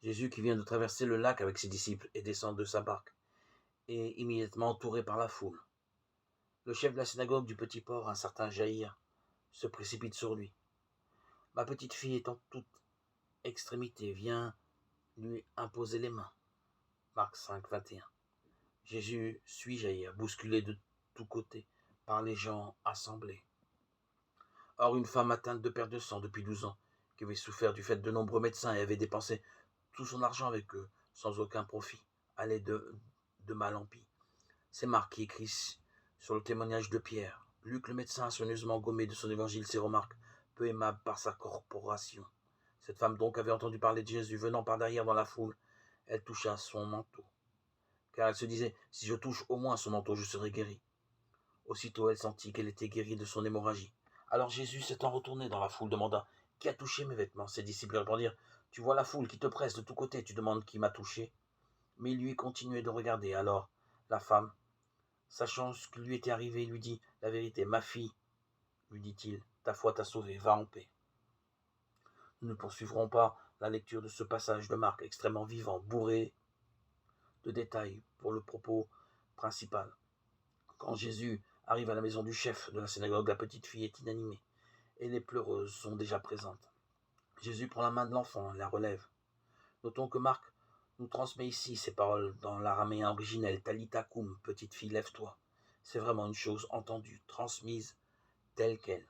Jésus qui vient de traverser le lac avec ses disciples et descend de sa barque, est immédiatement entouré par la foule. Le chef de la synagogue du petit port, un certain Jaïr, se précipite sur lui. Ma petite fille est en toute extrémité, viens lui imposer les mains. Marc 5, 21. Jésus suit Jaïr, bousculé de tous côtés par les gens assemblés. Or, une femme atteinte de perte de sang depuis 12 ans, qui avait souffert du fait de nombreux médecins et avait dépensé tout son argent avec eux, sans aucun profit, allait de mal en pis. C'est Marc qui écrit sur le témoignage de Pierre. Luc le médecin, soigneusement gommé de son évangile, ses remarques, peu aimable par sa corporation. Cette femme donc avait entendu parler de Jésus venant par derrière dans la foule. Elle toucha son manteau, car elle se disait, si je touche au moins son manteau, je serai guérie. Aussitôt elle sentit qu'elle était guérie de son hémorragie. Alors Jésus, s'étant retourné dans la foule, demanda, qui a touché mes vêtements? Ses disciples répondirent, tu vois la foule qui te presse de tous côtés, tu demandes qui m'a touché? Mais lui continuait de regarder. Alors la femme, sachant ce qui lui était arrivé, lui dit la vérité. Ma fille, lui dit-il, ta foi t'a sauvée, va en paix. Nous ne poursuivrons pas la lecture de ce passage de Marc, extrêmement vivant, bourré de détails pour le propos principal. Quand Jésus arrive à la maison du chef de la synagogue, la petite fille est inanimée et les pleureuses sont déjà présentes. Jésus prend la main de l'enfant et la relève. Notons que Marc nous transmet ici ces paroles dans l'araméen originel, Talitha koum, petite fille, lève-toi. C'est vraiment une chose entendue, transmise telle qu'elle.